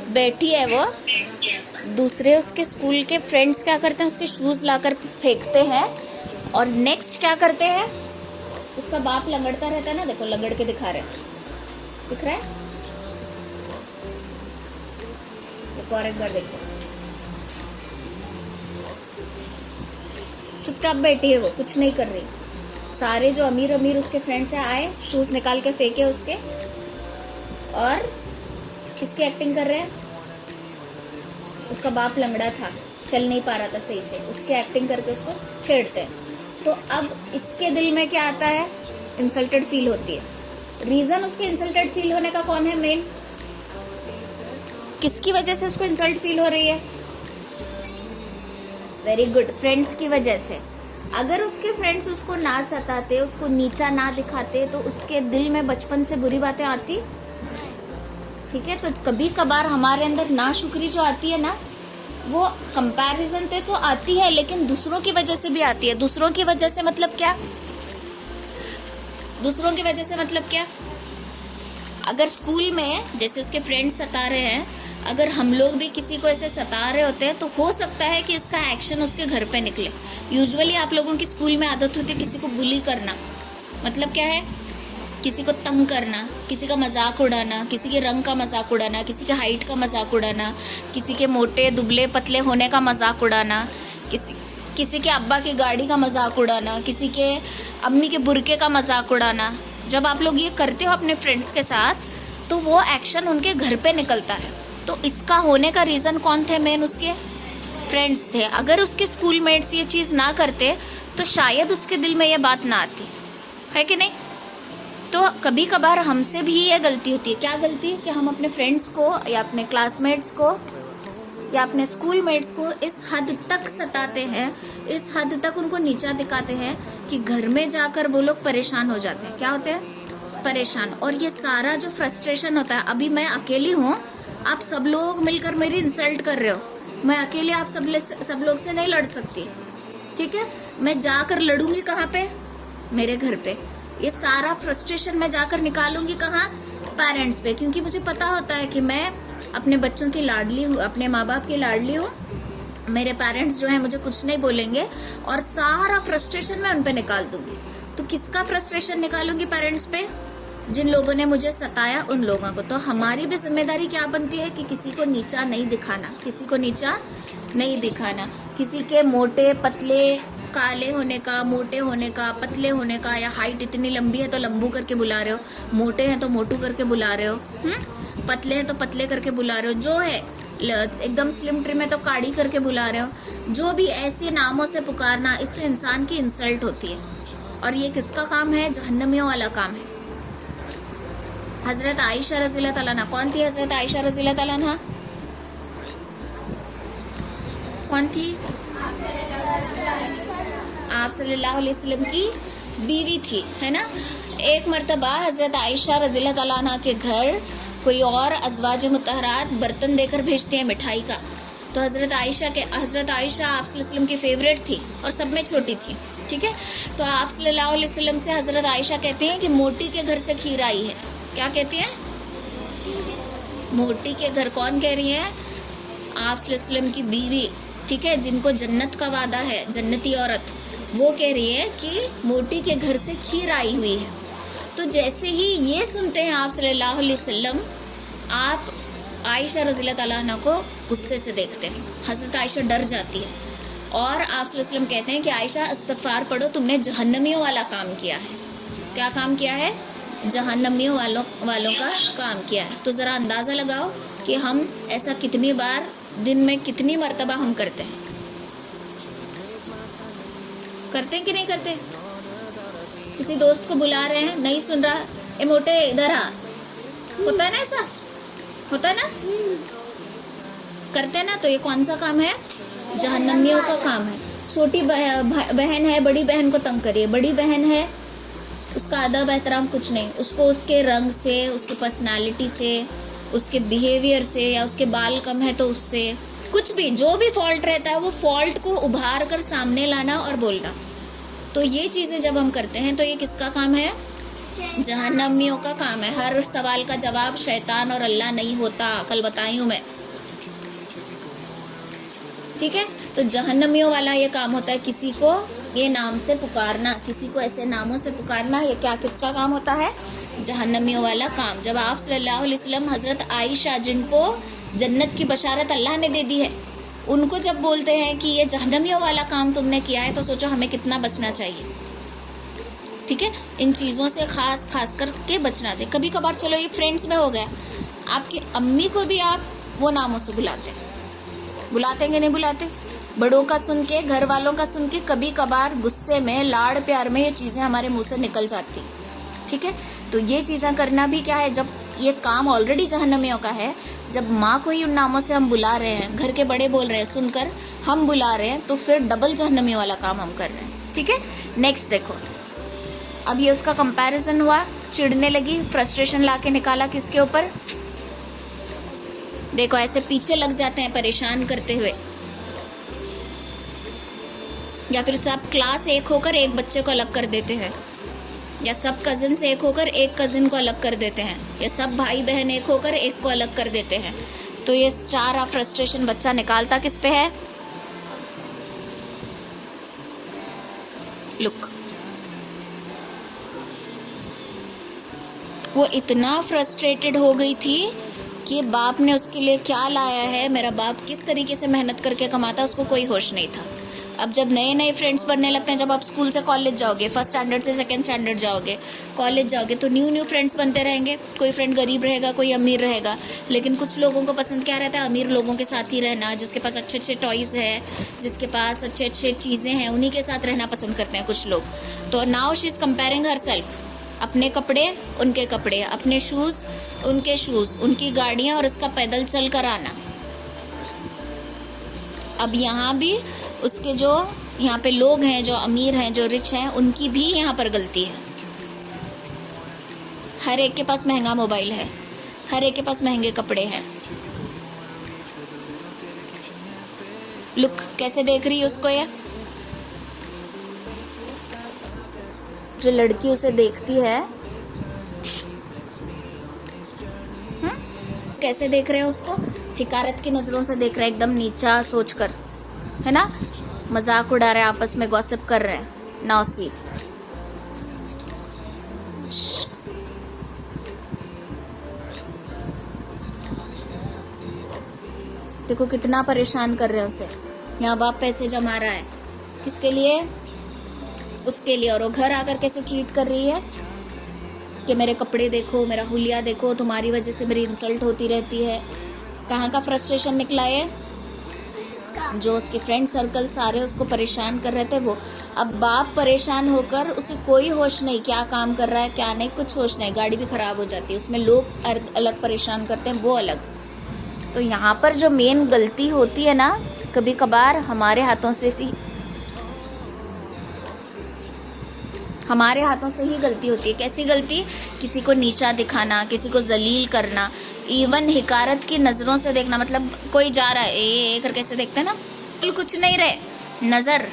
बैठी है वो, दूसरे उसके स्कूल के फ्रेंड्स क्या करते हैं, उसके शूज लाकर फेंकते हैं। और नेक्स्ट क्या करते हैं, उसका बाप लंगड़ता रहता है ना, देखो लगड़ के दिखा रहे हैं, दिख रहा है, देखो और एक बार देखो, चुपचाप बैठी है वो, कुछ नहीं कर रही। सारे जो अमीर अमीर उसके फ्रेंड्स हैं आए, शूज निकाल के फेंके उसके, और किसकी एक्टिंग कर रहे हैं, उसका बाप लंगड़ा था, चल नहीं पा रहा था सही से, उसकी एक्टिंग करके उसको छेड़ते हैं। तो अब इसके दिल में क्या आता है, इंसल्टेड फील होती है। रीजन उसके इंसल्टेड फील होने का कौन है मेन, किसकी वजह से उसको इंसल्ट फील हो रही है, वेरी गुड, फ्रेंड्स की वजह से। अगर उसके फ्रेंड्स उसको ना सताते, उसको नीचा ना दिखाते, तो उसके दिल में बचपन से बुरी बातें आती, ठीक है। तो कभी कभार हमारे अंदर नाशुक्री जो आती है ना, वो कंपैरिजन पे तो आती है, लेकिन दूसरों की वजह से भी आती है। दूसरों की वजह से मतलब क्या, दूसरों की वजह से मतलब क्या, अगर स्कूल में जैसे उसके फ्रेंड्स सता रहे हैं, अगर हम लोग भी किसी को ऐसे सता रहे होते हैं, तो हो सकता है कि इसका एक्शन उसके घर पे निकले। यूजुअली आप लोगों की स्कूल में आदत होती है किसी को बुली करना, मतलब क्या है, किसी को तंग करना, किसी का मजाक उड़ाना, किसी के रंग का मजाक उड़ाना, किसी के हाइट का मजाक उड़ाना, किसी के मोटे दुबले पतले होने का मजाक उड़ाना, किसी के अब्बा की गाड़ी का मजाक उड़ाना, किसी के अम्मी के बुरके का मजाक उड़ाना। जब आप लोग ये करते हो अपने फ्रेंड्स के साथ, तो वो एक्शन उनके घर पे निकलता है। तो इसका होने का रीज़न कौन थे, मेन उसके फ्रेंड्स थे। अगर उसके स्कूल मेट्स ये चीज़ ना करते, तो शायद उसके दिल में ये बात ना आती, है कि नहीं। तो कभी कभार हमसे भी ये गलती होती है, क्या गलती, कि हम अपने फ्रेंड्स को या अपने क्लासमेट्स को या अपने स्कूल मेट्स को इस हद तक सताते हैं, इस हद तक उनको नीचा दिखाते हैं कि घर में जाकर वो लोग परेशान हो जाते हैं। क्या होते हैं, परेशान। और ये सारा जो फ्रस्ट्रेशन होता है, अभी मैं अकेली हूँ, आप सब लोग मिलकर मेरी इंसल्ट कर रहे हो, मैं अकेले आप सब लोग से नहीं लड़ सकती, ठीक है। मैं जाकर लड़ूंगी कहाँ पे, मेरे घर पे। ये सारा फ्रस्ट्रेशन मैं जाकर निकालूंगी कहाँ, पेरेंट्स पे, क्योंकि मुझे पता होता है कि मैं अपने बच्चों की लाडली हूँ, अपने माँ बाप की लाडली हूँ। मेरे पेरेंट्स जो है मुझे कुछ नहीं बोलेंगे, और सारा फ्रस्ट्रेशन मैं उन पे निकाल दूंगी। तो किसका फ्रस्ट्रेशन निकालूंगी, पेरेंट्स पे, जिन लोगों ने मुझे सताया उन लोगों को। तो हमारी भी जिम्मेदारी क्या बनती है कि किसी को नीचा नहीं दिखाना, किसी को नीचा नहीं दिखाना। किसी के मोटे पतले काले होने का, मोटे होने का, पतले होने का, या हाइट इतनी लंबी है तो लंबू करके बुला रहे हो, मोटे हैं तो मोटू करके बुला रहे हो, पतले हैं तो पतले करके बुला रहे हो, जो है एकदम स्लिम ट्रिम है तो काड़ी करके बुला रहे हो। जो भी ऐसे नामों से पुकारना, इससे इंसान की इंसल्ट होती है। और ये किसका काम है, जहन्नमियों वाला काम है। हजरत आयशा रज़ियल्लाहु ताला अन्हा, कौन थी हजरत आयशा रज़ियल्लाहु ताला अन्हा, कौन थी, आप सल्लल्लाहु अलैहि वसल्लम की बीवी थी, है ना। एक मर्तबा हजरत आयशा रज़ियल्लाहु ताला अन्हा के घर कोई और अज़वाज मुतहरात बर्तन देकर भेजते हैं मिठाई का। तो हजरत आयशा आप सल्लल्लाहु अलैहि वसल्लम की फेवरेट थी और सब में छोटी थी, ठीक है। तो आप सल्लल्लाहु अलैहि वसल्लम से हजरत आयशा कहते हैं कि मोटी के घर से खीर आई है। क्या कहती हैं, मोटी के घर, कौन कह रही है, आप सल्लल्लाहु अलैहि वसल्लम की बीवी, ठीक है, जिनको जन्नत का वादा है, जन्नती औरत, वो कह रही है कि मोटी के घर से खीर आई हुई है। तो जैसे ही ये सुनते हैं आप सल्लल्लाहु अलैहि वसल्लम, आप आयशा रज़ियल्लाहु ताला अन्हा को गुस्से से देखते हैं। हजरत आयशा डर जाती है और आप सल्लल्लाहु अलैहि वसल्लम कहते हैं कि आयशा इस्तग़फ़ार पढ़ो, तुमने जहन्नमियों वाला काम किया है। क्या काम किया है, जहन्नमियों वालों का काम किया है। तो ज़रा अंदाज़ा लगाओ कि हम ऐसा कितनी बार दिन में, कितनी मर्तबा हम करते हैं कि नहीं करते। किसी दोस्त को बुला रहे हैं, नहीं सुन रहा, ए मोटे इधर आ, होता है ना, ऐसा होता है ना, करते हैं ना। तो ये कौन सा काम है, जहन्नमियों का काम है। छोटी बहन है, बड़ी बहन को तंग करिए, बड़ी बहन है, उसका अदब एहतराम कुछ नहीं, उसको उसके रंग से, उसके पर्सनालिटी से, उसके बिहेवियर से, या उसके बाल कम है तो उससे, कुछ भी जो भी फॉल्ट रहता है, वो फॉल्ट को उभार कर सामने लाना और बोलना। तो ये चीज़ें जब हम करते हैं, तो ये किसका काम है, जहन्नमियों का काम है। हर सवाल का जवाब शैतान और अल्लाह नहीं होता, कल बताई हूँ मैं। ठीक है। तो जहन्नमियों वाला ये काम होता है, किसी को ये नाम से पुकारना, किसी को ऐसे नामों से पुकारना, ये क्या किसका काम होता है? जहन्नमियों वाला काम। जब आप सल्लल्लाहु अलैहि वसल्लम हजरत आयशा, जिनको जन्नत की बशारत अल्लाह ने दे दी है, उनको जब बोलते हैं कि ये जहन्नमियों वाला काम तुमने किया है, तो सोचो हमें कितना बचना चाहिए। ठीक है, इन चीज़ों से खास करके बचना चाहिए। कभी कभार चलो ये फ्रेंड्स में हो गया, आपकी अम्मी को भी आप वो नामों से बुलाते हैं कि नहीं बुलाते? बड़ों का सुन के, घर वालों का सुन के कभी कभार गुस्से में, लाड़ प्यार में ये चीज़ें हमारे मुंह से निकल जाती। ठीक है, तो ये चीज़ें करना भी क्या है, जब ये काम ऑलरेडी जहन्नमियों का है, जब माँ को ही उन नामों से हम बुला रहे हैं, घर के बड़े बोल रहे हैं, सुनकर हम बुला रहे हैं, तो फिर डबल जहन्नमियों वाला काम हम कर रहे हैं। ठीक है, नेक्स्ट देखो, अब ये उसका कंपैरिजन हुआ, चिढ़ने लगी, फ्रस्ट्रेशन लाके निकाला किसके ऊपर? देखो ऐसे पीछे लग जाते हैं परेशान करते हुए, या फिर सब क्लास एक होकर एक बच्चे को अलग कर देते हैं, या सब कजिन से एक होकर एक कजिन को अलग कर देते हैं, या सब भाई बहन एक होकर एक को अलग कर देते हैं। तो ये सारा फ्रस्ट्रेशन बच्चा निकालता किस पे है? लुक, वो इतना फ्रस्ट्रेटेड हो गई थी कि बाप ने उसके लिए क्या लाया है, मेरा बाप किस तरीके से मेहनत करके कमाता, उसको कोई होश नहीं था। अब जब नए नए फ्रेंड्स बनने लगते हैं, जब आप स्कूल से कॉलेज जाओगे, फर्स्ट स्टैंडर्ड से सेकंड स्टैंडर्ड जाओगे, कॉलेज जाओगे, तो न्यू फ्रेंड्स बनते रहेंगे। कोई फ्रेंड गरीब रहेगा, कोई अमीर रहेगा, लेकिन कुछ लोगों को पसंद क्या रहता है? अमीर लोगों के साथ ही रहना, जिसके पास अच्छे अच्छे टॉयज़ है, जिसके पास अच्छे अच्छे चीज़ें हैं, उन्हीं के साथ रहना पसंद करते हैं कुछ लोग। तो now she is comparing her self, अपने कपड़े उनके कपड़े, अपने शूज़ उनके शूज़, उनकी गाड़ियाँ और उसका पैदल चल कर आना। अब यहाँ भी उसके जो यहाँ पे लोग हैं, जो अमीर हैं, जो रिच हैं, उनकी भी यहाँ पर गलती है। हर एक के पास महंगा मोबाइल है, हर एक के पास महंगे कपड़े हैं। लुक कैसे देख रही है उसको, ये जो लड़की उसे देखती है, कैसे देख रहे हैं उसको? हिकारत की नजरों से देख रहे हैं, एकदम नीचा सोचकर, है ना? मजाक उड़ा रहे हैं, आपस में गॉसिप कर रहे हैं। नाउ सी, देखो कितना परेशान कर रहे हैं उसे। यहाँ बाप पैसे जमा रहा है किसके लिए? उसके लिए। और वो घर आकर कैसे ट्रीट कर रही है कि मेरे कपड़े देखो, मेरा हुलिया देखो, तुम्हारी वजह से मेरी इंसल्ट होती रहती है। कहाँ का फ्रस्ट्रेशन निकला है? जो उसके फ्रेंड सर्कल सारे उसको परेशान कर रहे थे वो। अब बाप परेशान होकर, उसे कोई होश नहीं क्या काम कर रहा है क्या नहीं, कुछ होश नहीं। गाड़ी भी खराब हो जाती है, उसमें लोग अलग परेशान करते हैं, वो अलग। तो यहाँ पर जो मेन गलती होती है ना, कभी कभार हमारे हाथों से ही गलती होती है। कैसी गलती? किसी को नीचा दिखाना, किसी को जलील करना, इवन हिकारत की नज़रों से देखना। मतलब कोई जा रहा है ए करके कैसे देखते हैं ना, कुछ नहीं रहे, नज़र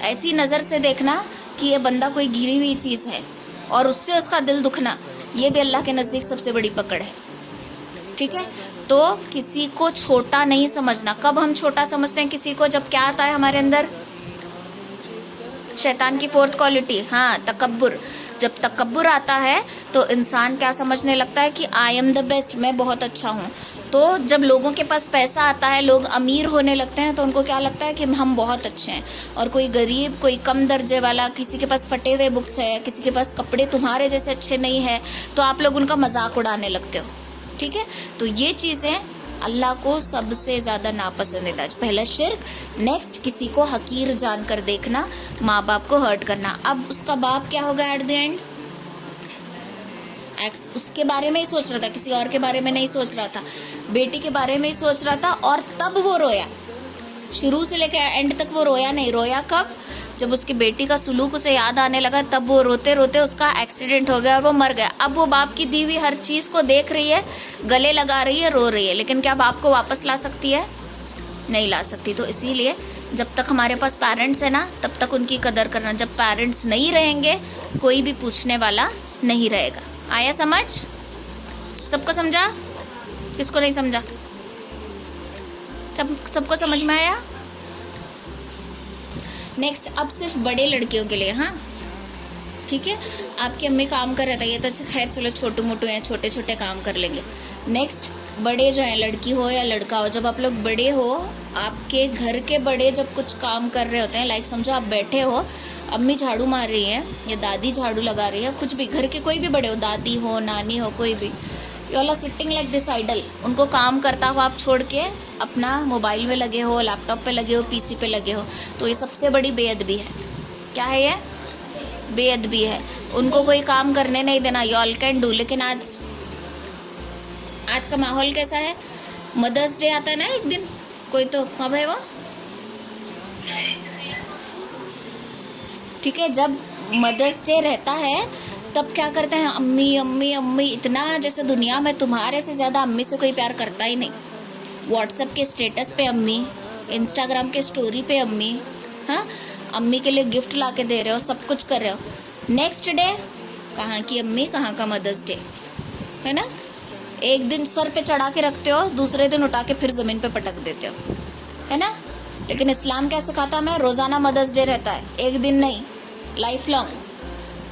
ऐसी नज़र से देखना कि ये बंदा कोई गिरी हुई चीज़ है, और उससे उसका दिल दुखना, ये भी अल्लाह के नज़दीक सबसे बड़ी पकड़ है। ठीक है, तो किसी को छोटा नहीं समझना। कब हम छोटा समझते हैं किसी को? जब क्या आता है हमारे अंदर? शैतान की फोर्थ क्वालिटी, हाँ, तकब्बुर। जब तकब्बुर आता है तो इंसान क्या समझने लगता है कि आई एम द बेस्ट, मैं बहुत अच्छा हूँ। तो जब लोगों के पास पैसा आता है, लोग अमीर होने लगते हैं, तो उनको क्या लगता है कि हम बहुत अच्छे हैं। और कोई गरीब, कोई कम दर्जे वाला, किसी के पास फटे हुए बुक्स है, किसी के पास कपड़े तुम्हारे जैसे अच्छे नहीं है, तो आप लोग उनका मजाक उड़ाने लगते हो। ठीक है, तो ये चीज़ें अल्लाह को सबसे ज़्यादा नापसंदीदा। पहला शिर्क, नेक्स्ट किसी को हकीर जानकर देखना, माँ बाप को हर्ट करना। अब उसका बाप क्या होगा एट द एंड? उसके बारे में ही सोच रहा था, किसी और के बारे में नहीं सोच रहा था, बेटी के बारे में ही सोच रहा था। और तब वो रोया, शुरू से लेकर एंड तक वो रोया नहीं। रोया कब? जब उसकी बेटी का सुलूक उसे याद आने लगा, तब वो रोते रोते उसका एक्सीडेंट हो गया और वो मर गया। अब वो बाप की दी हुई हर चीज़ को देख रही है, गले लगा रही है, रो रही है, लेकिन क्या बाप को वापस ला सकती है? नहीं ला सकती। तो इसीलिए जब तक हमारे पास पेरेंट्स है ना, तब तक उनकी कदर करना। जब पेरेंट्स नहीं रहेंगे, कोई भी पूछने वाला नहीं रहेगा। आया समझ? सबको समझा? किसको नहीं समझा? सबको समझ में आया? नेक्स्ट, अब सिर्फ बड़े लड़कियों के लिए, हाँ ठीक है। आपकी अम्मी काम कर रहा था, ये तो खैर चलो छोटू मोटू हैं, छोटे छोटे काम कर लेंगे। नेक्स्ट, बड़े जो हैं, लड़की हो या लड़का हो, जब आप लोग बड़े हो, आपके घर के बड़े जब कुछ काम कर रहे होते हैं, लाइक समझो आप बैठे हो, अम्मी झाड़ू मार रही है या दादी झाड़ू लगा रही है, कुछ भी, घर के कोई भी बड़े हो, दादी हो, नानी हो, कोई भी, you all are sitting like this idle, उनको काम करता हुआ आप छोड़ के अपना मोबाइल में लगे हो, लैपटॉप पे लगे हो, पीसी पे लगे हो, तो ये सबसे बड़ी बेअदबी है। क्या है ये? बेअदबी है। उनको कोई काम करने नहीं देना, यू ऑल कैन डू। लेकिन आज का माहौल कैसा है? मदर्स डे आता है ना एक दिन, कोई तो कब है वो, ठीक है, जब मदर्स डे रहता है तब क्या करते हैं, अम्मी अम्मी अम्मी, इतना जैसे दुनिया में तुम्हारे से ज़्यादा अम्मी से कोई प्यार करता ही नहीं। व्हाट्सएप के स्टेटस पे अम्मी, इंस्टाग्राम के स्टोरी पे अम्मी, हाँ, अम्मी के लिए गिफ्ट ला के दे रहे हो, सब कुछ कर रहे हो। नेक्स्ट डे कहाँ की अम्मी, कहाँ का मदर्स डे, है ना। एक दिन सर पे चढ़ा के रखते हो, दूसरे दिन उठा के फिर ज़मीन पे पटक देते हो, है ना। लेकिन इस्लाम क्या सिखाता है हमें? रोज़ाना मदर्स डे रहता है, एक दिन नहीं, लाइफ लॉन्ग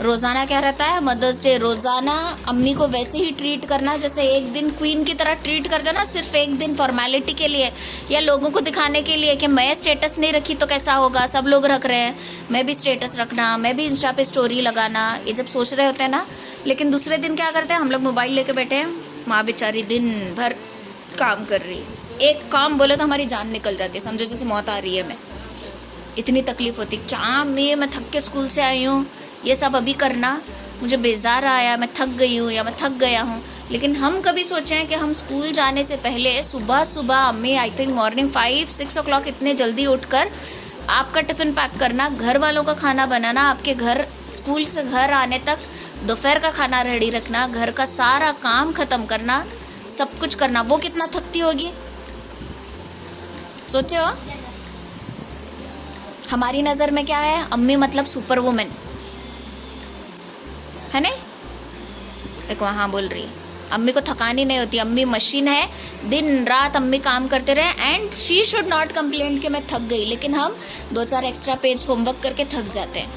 रोज़ाना क्या रहता है? Mother's Day. रोज़ाना अम्मी को वैसे ही ट्रीट करना जैसे एक दिन क्वीन की तरह ट्रीट करते हो ना, सिर्फ एक दिन फॉर्मेलिटी के लिए या लोगों को दिखाने के लिए कि मैं स्टेटस नहीं रखी तो कैसा होगा, सब लोग रख रहे हैं, मैं भी स्टेटस रखना, मैं भी इंस्टा पे स्टोरी लगाना, ये जब सोच रहे होते हैं ना। लेकिन दूसरे दिन क्या करते हैं हम लोग? मोबाइल लेके बैठे हैं, माँ बेचारी दिन भर काम कर रही है, एक काम बोले तो हमारी जान निकल जाती है, समझो जैसे मौत आ रही है। मैं इतनी तकलीफ होती, क्या मैं थक के स्कूल से आई हूँ, ये सब अभी करना, मुझे बेजार आया, मैं थक गई हूँ या मैं थक गया हूँ। लेकिन हम कभी सोचें कि हम स्कूल जाने से पहले सुबह सुबह अम्मी, आई थिंक मॉर्निंग 5-6 o'clock इतने जल्दी उठकर आपका टिफ़िन पैक करना, घर वालों का खाना बनाना, आपके घर स्कूल से घर आने तक दोपहर का खाना रेडी रखना, घर का सारा काम ख़त्म करना, सब कुछ करना, वो कितना थकती होगी सोचे हो। हमारी नज़र में क्या है? अम्मी मतलब सुपर वुमेन है ना। देखो हाँ बोल रही है, अम्मी को थकानी नहीं होती, अम्मी मशीन है, दिन रात अम्मी काम करते रहे, and she should not complain कि मैं थक गई। लेकिन हम 2-4 एक्स्ट्रा पेज होमवर्क करके थक जाते हैं,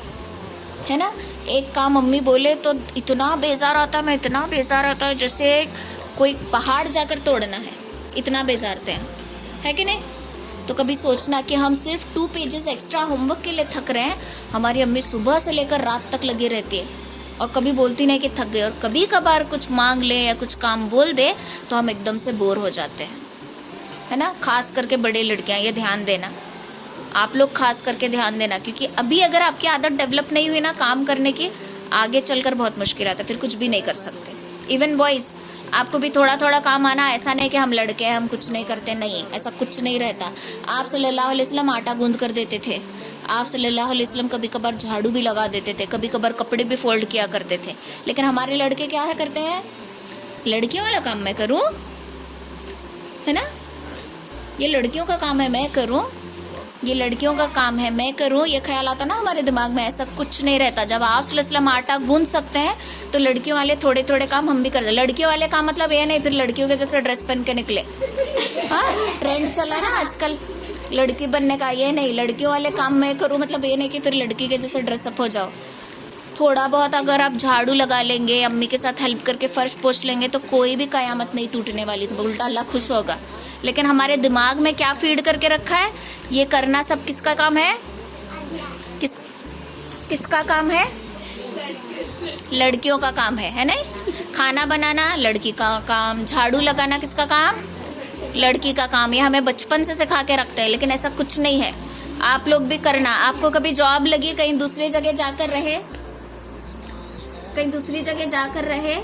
है ना। एक काम अम्मी बोले तो इतना बेजार आता है, मैं इतना बेजार आता है जैसे कोई पहाड़ जाकर तोड़ना है, इतना बेजारते हैं, है कि नहीं। तो कभी सोचना कि हम सिर्फ 2 पेजेस एक्स्ट्रा होमवर्क के लिए थक रहे हैं, हमारी अम्मी सुबह से लेकर रात तक लगी रहती है और कभी बोलती नहीं कि थक गए। और कभी कभार कुछ मांग ले या कुछ काम बोल दे तो हम एकदम से बोर हो जाते हैं, है ना। खास करके बड़े लड़कियां, ये ध्यान देना, आप लोग खास करके ध्यान देना, क्योंकि अभी अगर आपकी आदत डेवलप नहीं हुई ना काम करने की, आगे चलकर बहुत मुश्किल आता है, फिर कुछ भी नहीं कर सकते। इवन बॉयज़, आपको भी थोड़ा थोड़ा काम आना, ऐसा नहीं कि हम लड़के हैं हम कुछ नहीं करते, नहीं, ऐसा कुछ नहीं रहता। आप सल्लल्लाहु अलैहि वसल्लम आटा गूंद कर देते थे, आप सल्लल्लाहु अलैहि वसल्लम कभी कभार झाड़ू भी लगा देते थे, कभी कभार कपड़े भी फोल्ड किया करते थे। लेकिन हमारे लड़के क्या है करते हैं? लड़कियों वाला काम मैं करूं, है ना, ये लड़कियों का काम है मैं करूं, ये लड़कियों का काम है मैं करूं, ये ख्याल आता ना हमारे दिमाग में। ऐसा कुछ नहीं रहता। जब आप सल्लल्लाहु अलैहि वसल्लम आटा गूंद सकते हैं तो लड़कियों वाले थोड़े थोड़े काम हम भी करते हैं। लड़कियों वाले काम मतलब ये नहीं फिर लड़कियों के जैसे ड्रेस पहन के निकले, हाँ ट्रेंड चला ना आजकल लड़की बनने का, ये नहीं। लड़कियों वाले काम मैं करूं मतलब ये नहीं कि फिर लड़की के जैसे ड्रेसअप हो जाओ। थोड़ा बहुत अगर आप झाड़ू लगा लेंगे, अम्मी के साथ हेल्प करके फर्श पोंछ लेंगे तो कोई भी कयामत नहीं टूटने वाली, तो उल्टा अल्लाह खुश होगा। लेकिन हमारे दिमाग में क्या फीड करके रखा है? ये करना सब किसका काम है? किसका काम है? लड़कियों का काम है नहीं। खाना बनाना लड़की का काम, झाड़ू लगाना किसका काम? लड़की का काम। ये हमें बचपन से सिखा के रखते हैं, लेकिन ऐसा कुछ नहीं है। आप लोग भी करना। आपको कभी जॉब लगी, कहीं दूसरी जगह जाकर रहे, कहीं दूसरी जगह जाकर रहे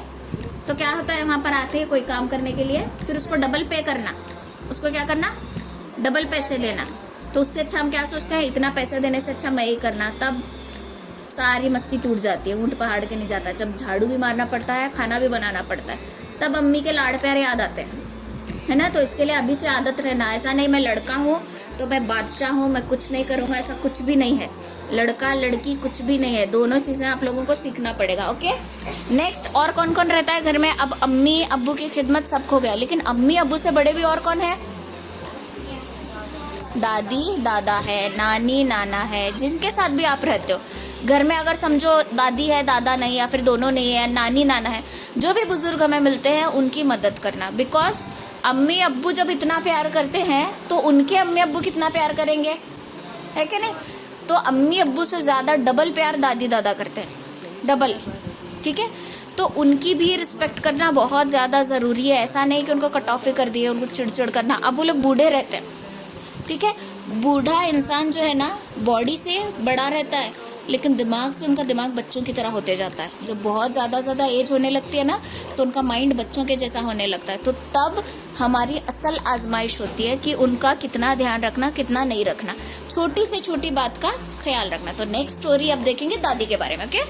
तो क्या होता है, वहां पर आते हैं कोई काम करने के लिए, फिर उसको डबल पे करना, उसको क्या करना? डबल पैसे देना। तो उससे अच्छा हम क्या सोचते हैं, इतना पैसे देने से अच्छा मैं ही करना। तब सारी मस्ती टूट जाती है, ऊंट पहाड़ के नहीं जाता। जब झाड़ू भी मारना पड़ता है, खाना भी बनाना पड़ता है, तब अम्मी के लाड़ प्यार याद आते हैं, है ना। तो इसके लिए अभी से आदत रहना। ऐसा नहीं मैं लड़का हूँ तो मैं बादशाह हूँ, मैं कुछ नहीं करूँगा, ऐसा कुछ भी नहीं है। लड़का लड़की कुछ भी नहीं है, दोनों चीज़ें आप लोगों को सीखना पड़ेगा। ओके, नेक्स्ट और कौन कौन रहता है घर में? अब अम्मी अब्बू की खिदमत सबको हो गया, लेकिन अम्मी अब्बू से बड़े भी और कौन है? दादी दादा है, नानी नाना है, जिनके साथ भी आप रहते हो घर में, अगर समझो दादी है दादा नहीं, या फिर दोनों नहीं है, नानी नाना है, जो भी बुजुर्ग हमें मिलते हैं उनकी मदद करना। बिकॉज अम्मी अब्बू जब इतना प्यार करते हैं तो उनके अम्मी अब्बू कितना प्यार करेंगे, है कि नहीं? तो अम्मी अब्बू से ज़्यादा डबल प्यार दादी दादा करते हैं, डबल। ठीक है, तो उनकी भी रिस्पेक्ट करना बहुत ज़्यादा ज़रूरी है। ऐसा नहीं कि उनको कट ऑफ कर दिए, उनको चिड़चिड़ करना। अब वो लोग बूढ़े रहते हैं, ठीक है, बूढ़ा इंसान जो है ना बॉडी से बड़ा रहता है, लेकिन दिमाग से उनका दिमाग बच्चों की तरह होते जाता है। जब बहुत ज़्यादा एज होने लगती है ना तो उनका माइंड बच्चों के जैसा होने लगता है। तो तब हमारी असल आजमाइश होती है कि उनका कितना ध्यान रखना, कितना नहीं रखना, छोटी से छोटी बात का ख्याल रखना। तो नेक्स्ट स्टोरी अब देखेंगे दादी के बारे में। ओके।